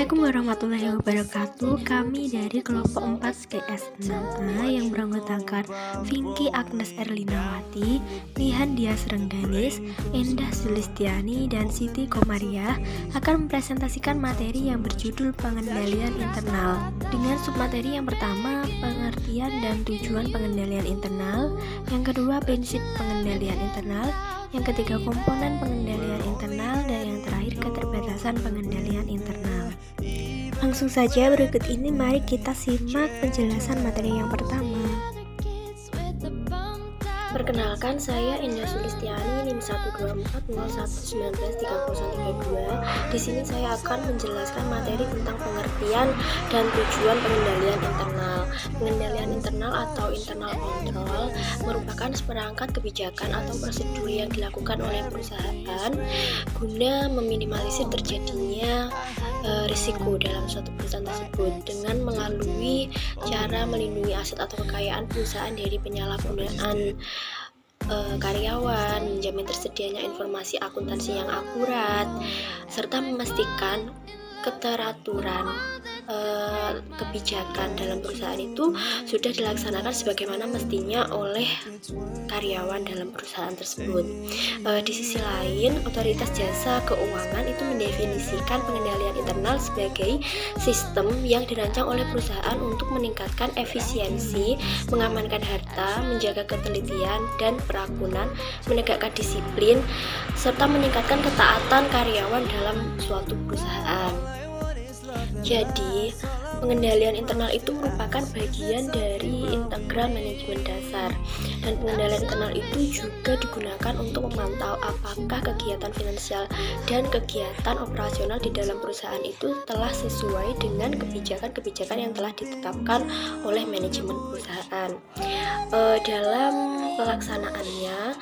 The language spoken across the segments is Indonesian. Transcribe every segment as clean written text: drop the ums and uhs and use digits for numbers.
Assalamualaikum warahmatullahi wabarakatuh. Kami dari kelompok 4 GS6A yang beranggotakan Vinky Agnes Erlinawati, Nihan Dias Rengganis, Endah Sulistiani, dan Siti Komariah akan mempresentasikan materi yang berjudul pengendalian internal. Dengan submateri yang pertama, pengertian dan tujuan pengendalian internal, yang kedua, prinsip pengendalian internal, yang ketiga, komponen pengendalian internal, dan yang terakhir, keterbatasan pengendalian internal. Langsung saja, berikut ini mari kita simak penjelasan materi yang pertama. Perkenalkan, saya Endah Sulistiani, NIM 12401193032. Di sini saya akan menjelaskan materi tentang pengertian dan tujuan pengendalian internal. Pengendalian internal atau internal control merupakan seperangkat kebijakan atau prosedur yang dilakukan oleh perusahaan guna meminimalisir terjadinya risiko dalam suatu perusahaan tersebut dengan melalui cara melindungi aset atau kekayaan perusahaan dari penyalahgunaan karyawan, menjamin tersedianya informasi akuntansi yang akurat, serta memastikan keteraturan kebijakan dalam perusahaan itu sudah dilaksanakan sebagaimana mestinya oleh karyawan dalam perusahaan tersebut. Di sisi lain, otoritas jasa keuangan itu mendefinisikan pengendalian internal sebagai sistem yang dirancang oleh perusahaan untuk meningkatkan efisiensi, mengamankan harta, menjaga ketelitian dan perakunan, menegakkan disiplin, serta meningkatkan ketaatan karyawan dalam suatu perusahaan. Jadi, pengendalian internal itu merupakan bagian dari integral manajemen dasar, dan pengendalian internal itu juga digunakan untuk memantau apakah kegiatan finansial dan kegiatan operasional di dalam perusahaan itu telah sesuai dengan kebijakan-kebijakan yang telah ditetapkan oleh manajemen perusahaan. Dalam pelaksanaannya,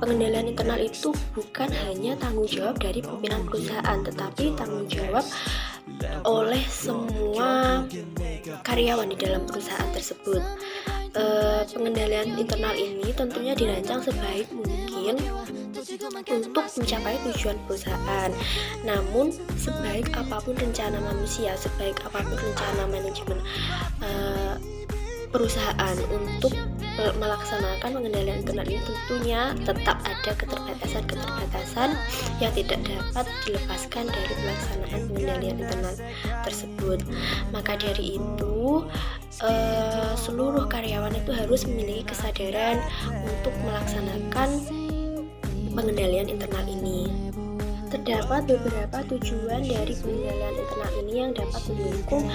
pengendalian internal itu bukan hanya tanggung jawab dari pimpinan perusahaan, tetapi tanggung jawab oleh semua karyawan di dalam perusahaan tersebut. Pengendalian internal ini tentunya dirancang sebaik mungkin untuk mencapai tujuan perusahaan. Namun, sebaik apapun rencana manusia, sebaik apapun rencana manajemen perusahaan untuk melaksanakan pengendalian internal ini, tentunya tetap ada keterbatasan yang tidak dapat dilepaskan dari pelaksanaan pengendalian internal tersebut. Maka dari itu, seluruh karyawan itu harus memiliki kesadaran untuk melaksanakan pengendalian internal ini. Terdapat beberapa tujuan dari pengendalian internal ini yang dapat mendukung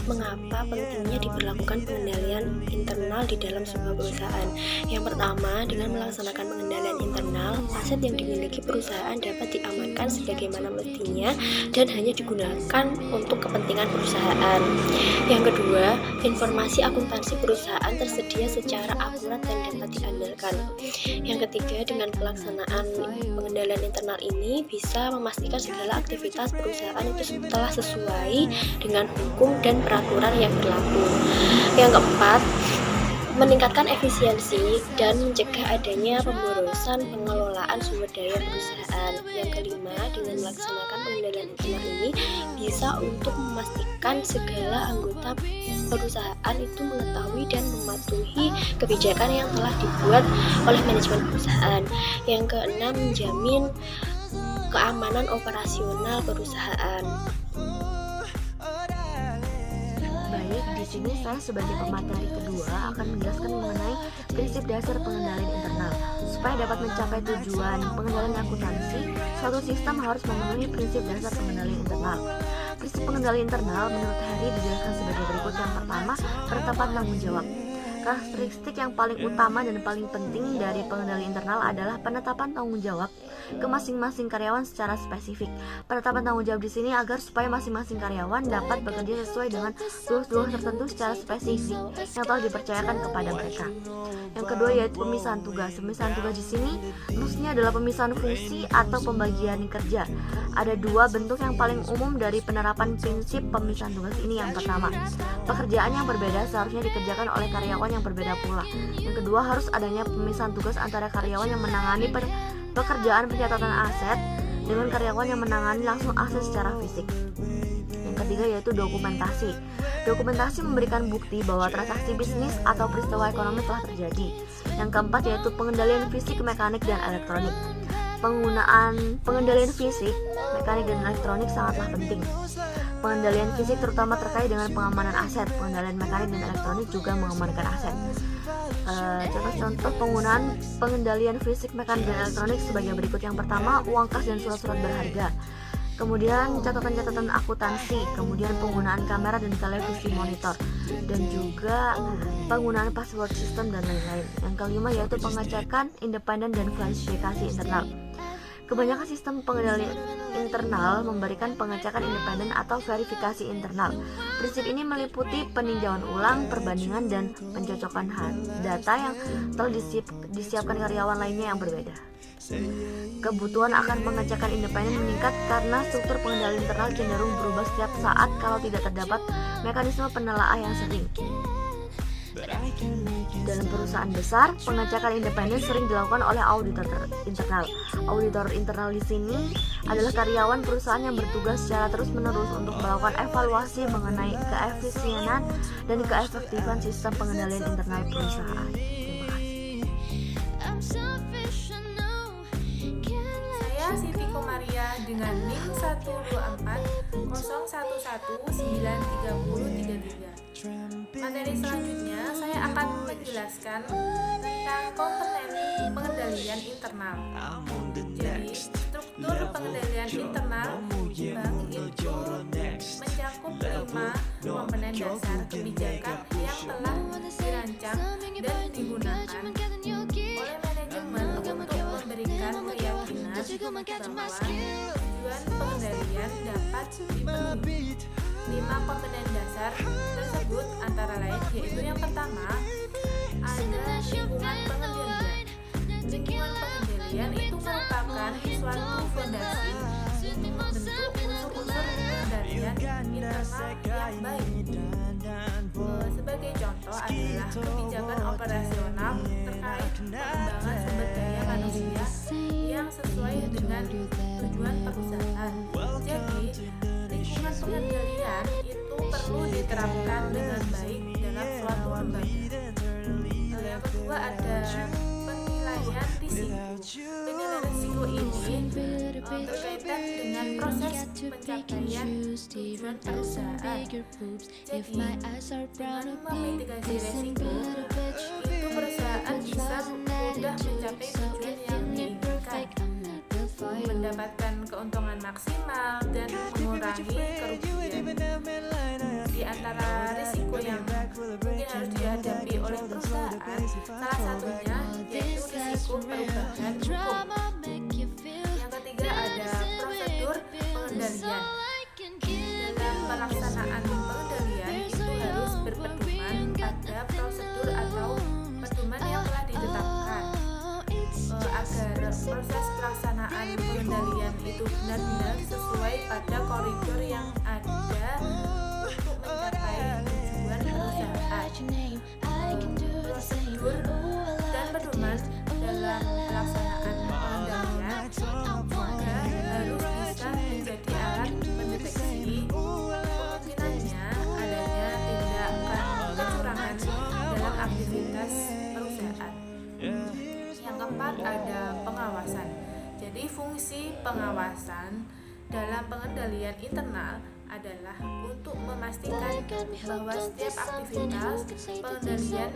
mengapa pentingnya diberlakukan pengendalian internal di dalam sebuah perusahaan. Yang pertama, dengan melaksanakan pengendalian internal, aset yang dimiliki perusahaan dapat diamankan sebagaimana mestinya dan hanya digunakan untuk kepentingan perusahaan. Yang kedua, informasi akuntansi perusahaan tersedia secara akurat dan dapat diandalkan. Yang ketiga, dengan pelaksanaan pengendalian internal ini bisa memastikan segala aktivitas perusahaan itu telah sesuai dengan hukum dan peraturan yang berlaku. Yang keempat, meningkatkan efisiensi dan mencegah adanya pemborosan pengelolaan sumber daya perusahaan. Yang kelima, dengan melaksanakan pengendalian internal ini bisa untuk memastikan segala anggota perusahaan itu mengetahui dan mematuhi kebijakan yang telah dibuat oleh manajemen perusahaan. Yang keenam, menjamin keamanan operasional perusahaan. Baik, di sini saya sebagai pemateri kedua akan menjelaskan mengenai prinsip dasar pengendalian internal. Supaya dapat mencapai tujuan pengendalian akuntansi, suatu sistem harus memenuhi prinsip dasar pengendalian internal. Prinsip pengendalian internal menurut Harry dijelaskan sebagai berikut. Yang pertama, penetapan tanggung jawab. Karakteristik yang paling utama dan paling penting dari pengendalian internal adalah penetapan tanggung jawab ke masing-masing karyawan secara spesifik. Penetapan tanggung jawab di sini agar supaya masing-masing karyawan dapat bekerja sesuai dengan tugas-tugas tertentu secara spesifik yang telah dipercayakan kepada mereka. Yang kedua yaitu pemisahan tugas. Pemisahan tugas di sini maksudnya adalah pemisahan fungsi atau pembagian kerja. Ada dua bentuk yang paling umum dari penerapan prinsip pemisahan tugas ini. Yang pertama, pekerjaan yang berbeda seharusnya dikerjakan oleh karyawan yang berbeda pula. Yang kedua, harus adanya pemisahan tugas antara karyawan yang menangani pekerjaan pencatatan aset dengan karyawan yang menangani langsung aset secara fisik. Yang ketiga yaitu dokumentasi. Dokumentasi memberikan bukti bahwa transaksi bisnis atau peristiwa ekonomi telah terjadi. Yang keempat yaitu pengendalian fisik, mekanik, dan elektronik. Penggunaan pengendalian fisik, mekanik, dan elektronik sangatlah penting. Pengendalian fisik terutama terkait dengan pengamanan aset. Pengendalian mekanik dan elektronik juga mengamankan aset. Contoh-contoh penggunaan pengendalian fisik, mekanik, dan elektronik sebagai berikut. Yang pertama, uang kas dan surat-surat berharga. Kemudian catatan-catatan akuntansi, kemudian penggunaan kamera dan televisi monitor, dan juga penggunaan password system dan lain-lain. Yang kelima yaitu pengecekan independen dan klasifikasi internal. Kebanyakan sistem pengendali internal memberikan pengecekan independen atau verifikasi internal. Prinsip ini meliputi peninjauan ulang, perbandingan, dan pencocokan data yang telah disiapkan karyawan lainnya yang berbeda. Kebutuhan akan pengecekan independen meningkat karena struktur pengendali internal cenderung berubah setiap saat kalau tidak terdapat mekanisme penelaah yang sering. Dalam perusahaan besar, pengecekan independen sering dilakukan oleh auditor internal. Auditor internal di sini adalah karyawan perusahaan yang bertugas secara terus-menerus untuk melakukan evaluasi mengenai keefisienan dan keefektifan sistem pengendalian internal perusahaan. Terima kasih. Saya Siti Komaria dengan NIM 12401193033. Materi selanjutnya saya akan menjelaskan tentang komponen pengendalian internal. Jadi, struktur pengendalian internal bank itu mencakup 5 komponen dasar kebijakan yang telah dirancang dan digunakan oleh manajemen untuk memberikan keyakinan bahwa tujuan pengendalian dapat dipenuhi. 5 komponen dasar tersebut antara lain yaitu yang pertama ada lingkungan pengendalian. Lingkungan pengendalian itu merupakan suatu fondasi untuk membentuk unsur-unsur pengendalian internal yang baik. Sebagai contoh adalah kebijakan operasional terkait pengembangan sumber daya manusia yang sesuai dengan tujuan perusahaan. Jadi, lingkungan pengendalian itu perlu diterapkan dengan baik dalam suatu lembaga. Yang kedua ada penilaian risiko. Penilaian risiko ini berkaitan dengan proses pencapaian tujuan perusahaan. Jadi, dengan memitigasi risiko, itu perusahaan bisa mudah mencapai tujuan yang diinginkan, mendapatkan keuntungan maksimal dan mengurangi kerugian. Di antara risiko yang mungkin harus dihadapi oleh perusahaan, salah satunya yaitu risiko perubahan hukum. Yang ketiga ada prosedur pengendalian. Dalam pelaksanaan pengendalian itu harus berpedoman pada prosedur atau pedoman yang telah ditetapkan. Agar proses pelaksanaan pengendalian itu benar-benar sesuai pada koridor yang ada untuk mencapai tujuan perusahaan. Prosedur dan pedoman dalam pelaksanaan pengendalian juga harus bisa menjadi alat pendeteksi kemungkinannya adanya tindakan kecurangan dalam aktivitas perusahaan. Yang keempat ada pengawasan. Jadi fungsi pengawasan dalam pengendalian internal adalah untuk memastikan bahwa setiap aktivitas pengendalian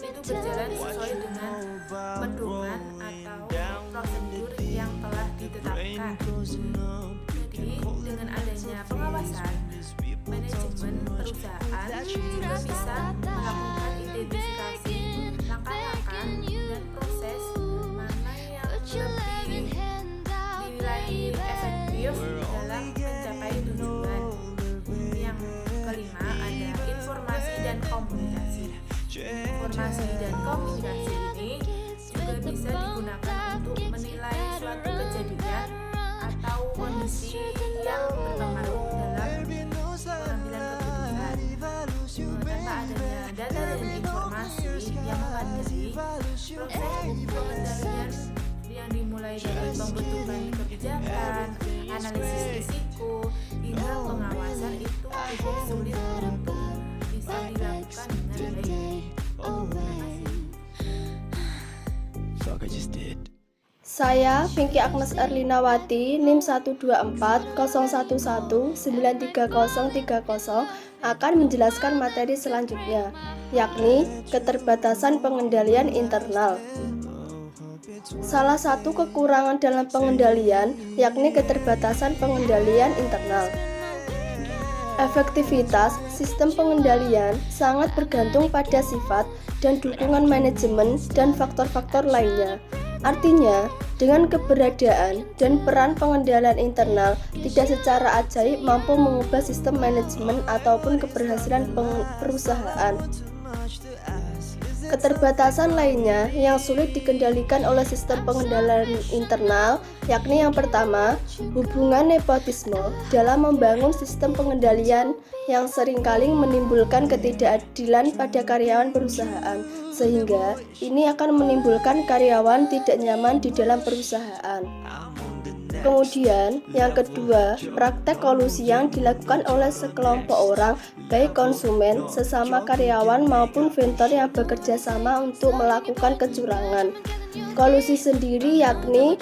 itu berjalan sesuai dengan pedoman atau prosedur yang telah ditetapkan. Jadi dengan adanya pengawasan, manajemen perusahaan juga bisa melakukan identifikasi langkah-langkah dan proses mana yang lebih dinilai efektif dalam mencapai tujuan. Yang kelima ada informasi dan komunikasi. Informasi dan komunikasi ini juga bisa digunakan untuk menilai suatu kejadian atau kondisi yang berpengaruh dalam pengambilan keputusan. Tanpa adanya data dan informasi yang memadai, proses pengendalian yang dimulai dari pembentukan kebijakan, analisis risiko, hingga pengawasan itu lebih sulit untuk bisa dilakukan dengan baik. Saya, Pinky Agnes Erlinawati, NIM 12401193030 akan menjelaskan materi selanjutnya, yakni keterbatasan pengendalian internal. Salah satu kekurangan dalam pengendalian yakni keterbatasan pengendalian internal. Efektivitas sistem pengendalian sangat bergantung pada sifat dan dukungan manajemen dan faktor-faktor lainnya. Artinya, dengan keberadaan dan peran pengendalian internal tidak secara ajaib mampu mengubah sistem manajemen ataupun keberhasilan perusahaan. Keterbatasan lainnya yang sulit dikendalikan oleh sistem pengendalian internal yakni yang pertama, hubungan nepotisme dalam membangun sistem pengendalian yang seringkali menimbulkan ketidakadilan pada karyawan perusahaan, sehingga ini akan menimbulkan karyawan tidak nyaman di dalam perusahaan. Kemudian, yang kedua, praktek kolusi yang dilakukan oleh sekelompok orang, baik konsumen, sesama karyawan maupun vendor yang bekerja sama untuk melakukan kecurangan. Kolusi sendiri yakni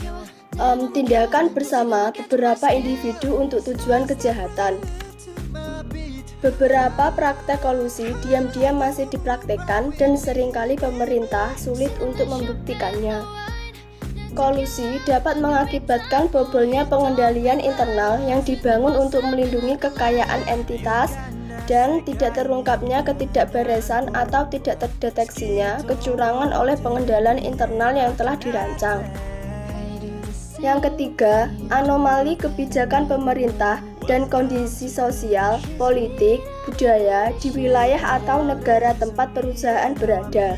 tindakan bersama beberapa individu untuk tujuan kejahatan. Beberapa praktek kolusi diam-diam masih dipraktekkan dan seringkali pemerintah sulit untuk membuktikannya. Kolusi dapat mengakibatkan bobolnya pengendalian internal yang dibangun untuk melindungi kekayaan entitas dan tidak terungkapnya ketidakberesan atau tidak terdeteksinya kecurangan oleh pengendalian internal yang telah dirancang. Yang ketiga, anomali kebijakan pemerintah dan kondisi sosial, politik, budaya di wilayah atau negara tempat perusahaan berada.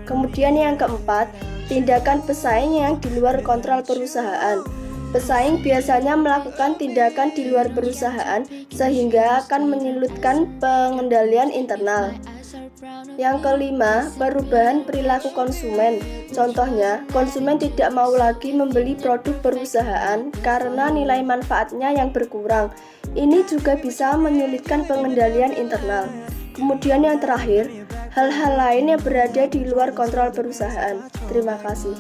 Kemudian yang keempat, tindakan pesaing yang di luar kontrol perusahaan. Pesaing biasanya melakukan tindakan di luar perusahaan sehingga akan menyulitkan pengendalian internal. Yang kelima, perubahan perilaku konsumen. Contohnya, konsumen tidak mau lagi membeli produk perusahaan karena nilai manfaatnya yang berkurang. Ini juga bisa menyulitkan pengendalian internal. Kemudian yang terakhir, hal-hal lain yang berada di luar kontrol perusahaan. Terima kasih.